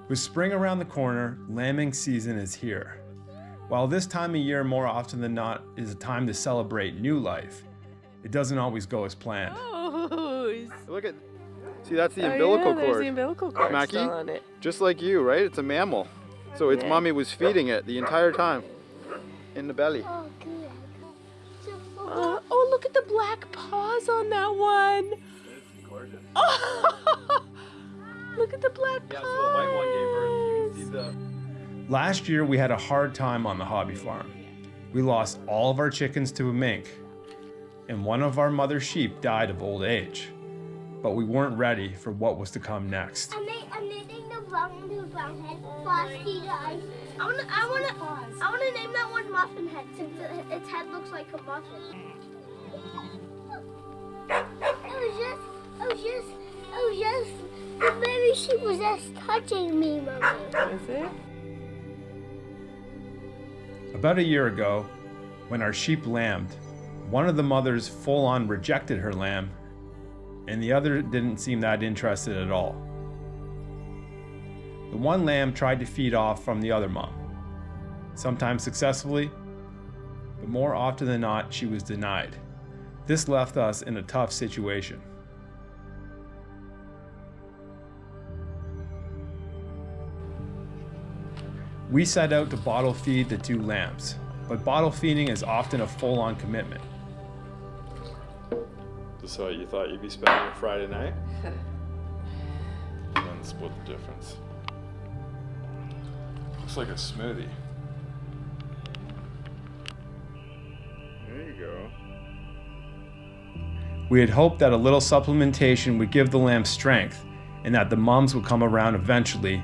With spring around the corner, lambing season is here. While this time of year more often than not is a time to celebrate new life, it doesn't always go as planned. Look at, see, that's the umbilical cord. There's the umbilical cord Mackie, still on it. just like you, right? It's a mammal. So its mommy was feeding it the entire time in the belly. Oh, good. Oh, look at the black paws on that one. It's gorgeous. Oh, look at the black paws. Yeah, so the white one gave birth. You can see the... Last year we had a hard time on the hobby farm. We lost all of our chickens to a mink, and one of our mother sheep died of old age. But we weren't ready for what was to come next. I'm knitting the brown head. Frosty died. I wanna name that one Muffin Head since its head looks like a muffin. The baby sheep was just touching me, Mommy. Is it? About a year ago, when our sheep lambed, one of the mothers full-on rejected her lamb, and the other didn't seem that interested at all. The one lamb tried to feed off from the other mom, sometimes successfully, but more often than not, she was denied. This left us in a tough situation. We set out to bottle feed the two lambs, but bottle feeding is often a full-on commitment. So you thought you'd be spending a Friday night? And then split the difference. Looks like a smoothie. There you go. We had hoped that a little supplementation would give the lambs strength and that the moms would come around eventually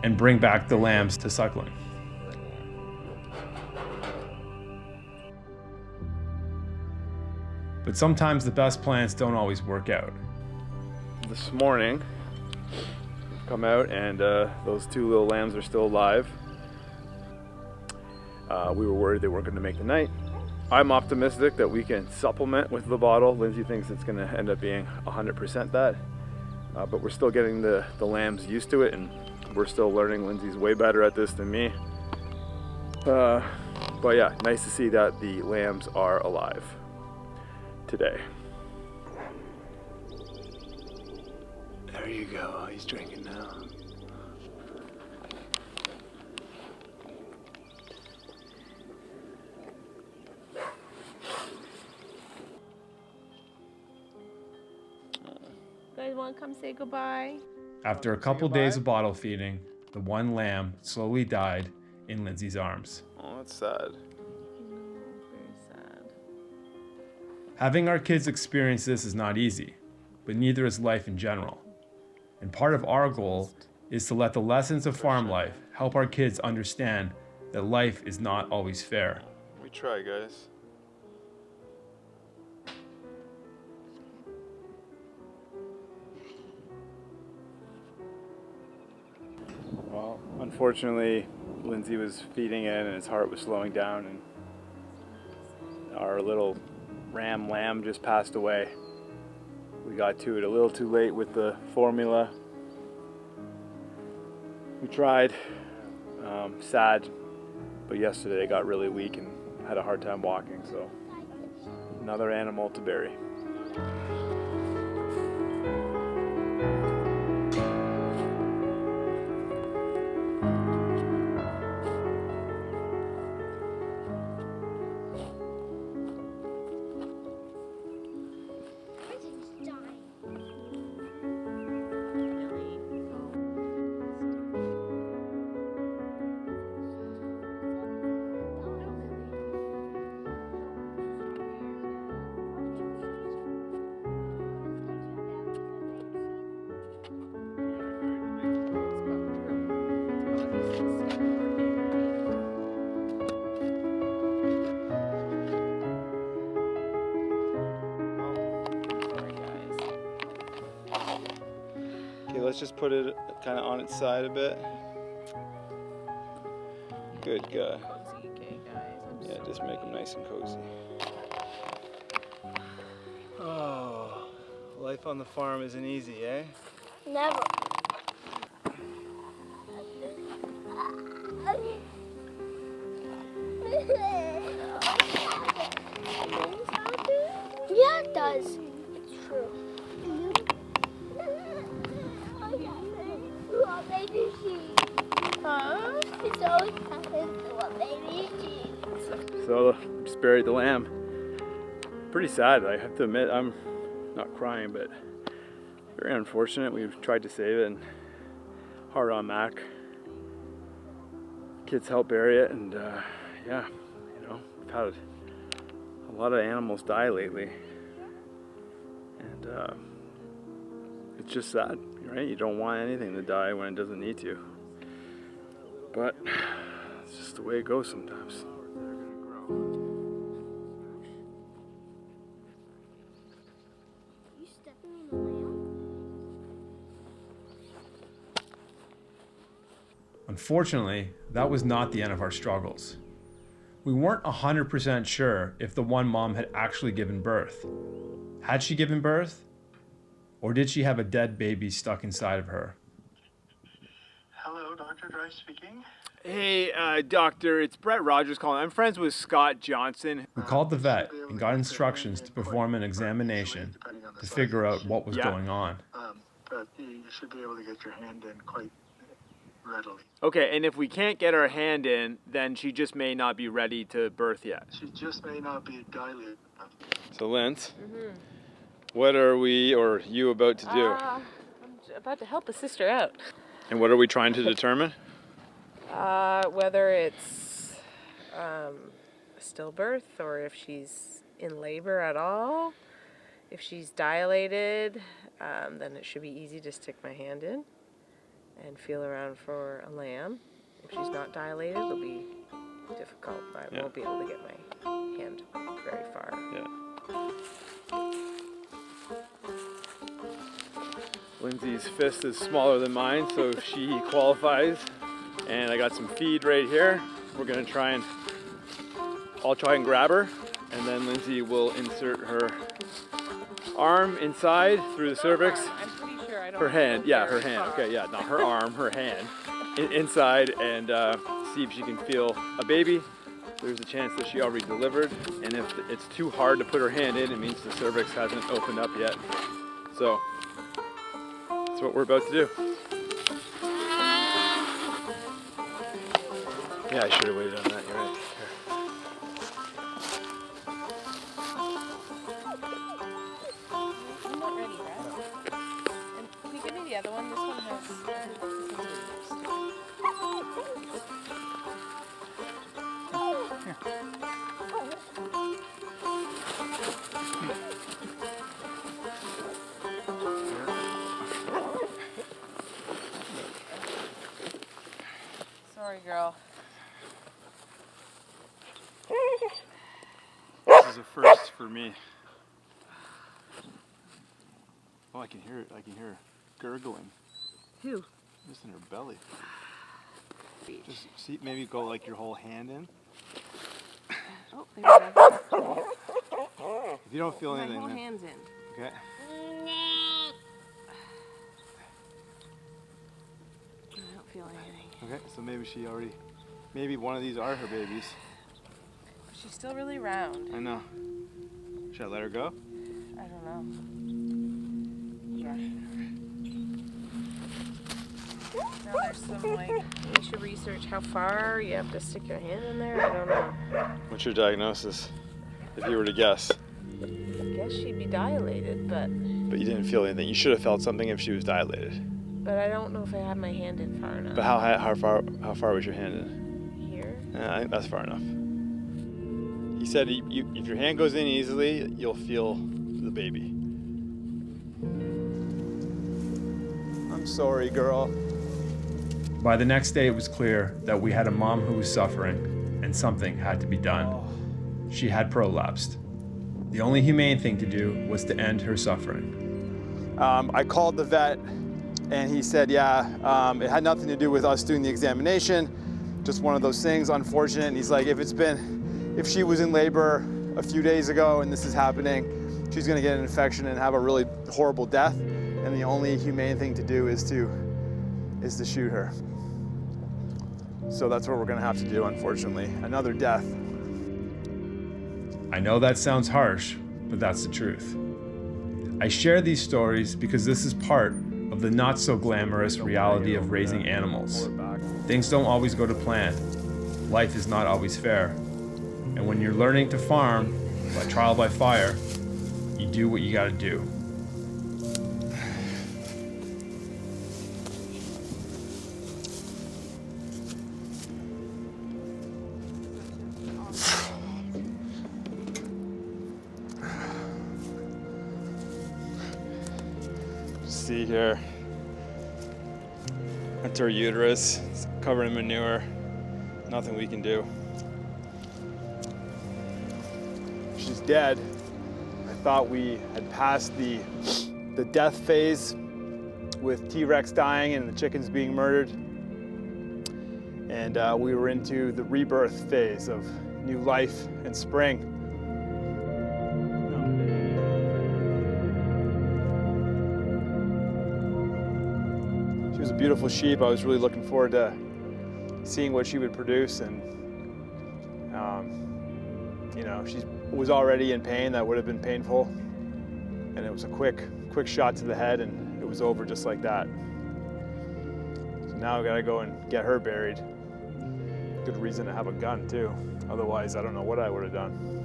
and bring back the lambs to suckling. But sometimes the best plans don't always work out. This morning, come out and those two little lambs are still alive. We were worried they weren't going to make the night. I'm optimistic that we can supplement with the bottle. Lindsay thinks it's going to end up being 100% that. But we're still getting the lambs used to it, and we're still learning. Lindsay's way better at this than me. But yeah, nice to see that the lambs are alive today. There you go, he's drinking now. You guys want to come say goodbye? After a couple days of bottle feeding, the one lamb slowly died in Lindsay's arms. Oh, that's sad. Very sad. Having our kids experience this is not easy, but neither is life in general. And part of our goal is to let the lessons of farm life help our kids understand that life is not always fair. We try, guys. Well, unfortunately, Lindsay was feeding it and his heart was slowing down, and our little lamb just passed away. We got to it a little too late with the formula. We tried, sad, but yesterday they got really weak and had a hard time walking, so another animal to bury. Okay, let's just put it kind of on its side a bit. Good guy. Okay, guys. Yeah, just make them nice and cozy. Oh, life on the farm isn't easy, eh? Never. Yeah, it does. It's true. Baby sheep. Huh? It's always happens to a baby sheep. So just buried the lamb. Pretty sad, I have to admit. I'm not crying, but very unfortunate. We've tried to save it and hard on Mac. Kids help bury it, and yeah, you know, we've had a lot of animals die lately, and it's just sad, right? You don't want anything to die when it doesn't need to, but it's just the way it goes sometimes. You stepping on the lamb? Unfortunately, that was not the end of our struggles. We weren't 100% sure if the one mom had actually given birth. Had she given birth? Or did she have a dead baby stuck inside of her? Hello, Dr. Dry speaking. Hey, doctor, it's Brett Rogers calling. I'm friends with Scott Johnson. We called the vet and got instructions to perform an examination to figure out what was going on. But you should be able to get your hand in quite readily. Okay, and if we can't get our hand in, then she just may not be ready to birth yet. She just may not be dilated enough. So, Linz, what are we or you about to do? I'm about to help a sister out. And what are we trying to determine? Whether it's a stillbirth or if she's in labor at all. If she's dilated, then it should be easy to stick my hand in and feel around for a lamb. If she's not dilated, it'll be difficult. I won't be able to get my hand very far. Yeah. Lindsay's fist is smaller than mine, so she qualifies. And I got some feed right here. We're gonna I'll try and grab her, and then Lindsay will insert her arm inside through the cervix. I'm pretty sure I don't. Her hand, yeah, her hand. Okay, yeah, not her arm, her hand inside, and see if she can feel a baby. There's a chance that she already delivered, and if it's too hard to put her hand in, it means the cervix hasn't opened up yet. So that's what we're about to do. Yeah, I should have waited on that. You're right. I'm not ready, right? And can you give me the other one? This one has. Sorry, girl. This is a first for me. Oh, I can hear it. I can hear her gurgling. Who? Just in her belly. Just see, maybe go like your whole hand in. Oh, there you go. If you don't feel My anything, whole then, hand's in. okay. I don't feel anything. Okay, so maybe one of these are her babies. She's still really round. I know. Should I let her go? I don't know. Yeah. Now there's some we should research how far you have to stick your hand in there. I don't know. What's your diagnosis? If you were to guess. I guess she'd be dilated, but But you didn't feel anything. You should have felt something if she was dilated. I don't know if I have my hand in far enough. But how far was your hand in? Here? Yeah, I think that's far enough. He said if your hand goes in easily, you'll feel the baby. I'm sorry, girl. By the next day, it was clear that we had a mom who was suffering, and something had to be done. She had prolapsed. The only humane thing to do was to end her suffering. I called the vet, and he said, yeah, it had nothing to do with us doing the examination, just one of those things, unfortunate. And he's like, if she was in labor a few days ago and this is happening, she's gonna get an infection and have a really horrible death. And the only humane thing to do is to shoot her. So that's what we're gonna have to do, unfortunately. Another death I know that sounds harsh, but that's the truth. I share these stories because this is part of the not so glamorous reality of raising animals. Things don't always go to plan. Life is not always fair. And when you're learning to farm by trial by fire, you do what you gotta do. See here, that's her uterus. It's covered in manure. Nothing we can do. She's dead. I thought we had passed the death phase with T-Rex dying and the chickens being murdered. And we were into the rebirth phase of new life and spring. She was a beautiful sheep. I was really looking forward to seeing what she would produce, and you know, she was already in pain. That would have been painful, and it was a quick shot to the head, and it was over just like that. So now I gotta go and get her buried. Good reason to have a gun too. Otherwise, I don't know what I would have done.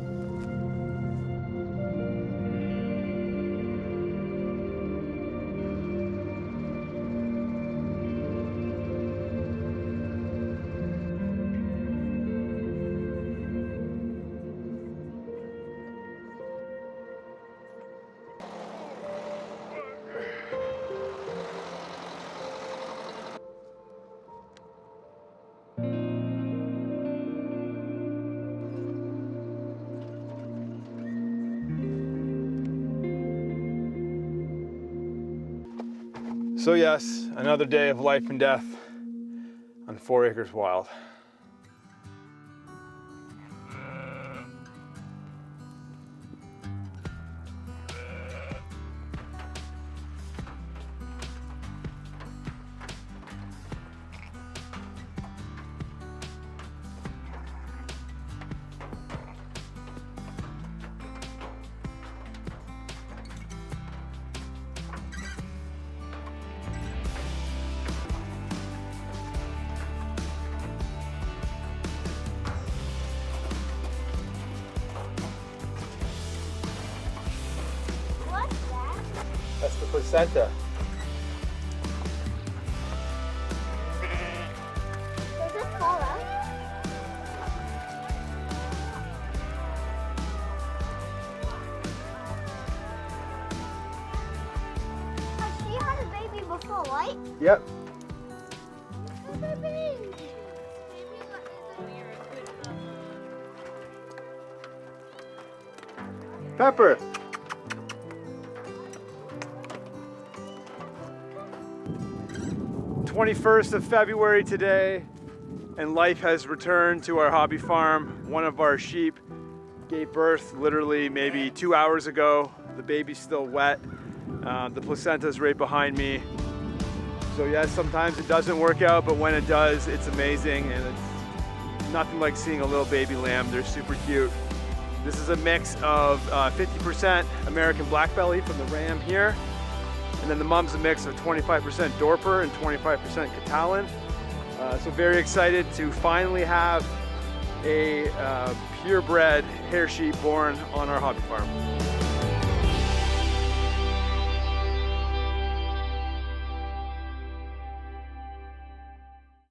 So yes, another day of life and death on 4 Acres Wild. What's that? That's the placenta. Does it fall out? She had a baby before, right? Yep. Where's her baby? Pepper. #21st of February today, and life has returned to our hobby farm. One of our sheep gave birth literally maybe 2 hours ago. The baby's still wet. The placenta's right behind me. So yes, sometimes it doesn't work out, but when it does, it's amazing, and it's nothing like seeing a little baby lamb. They're super cute. This is a mix of 50% American blackbelly from the ram here, and then the mom's a mix of 25% Dorper and 25% Catalan. So very excited to finally have a purebred hair sheep born on our hobby farm.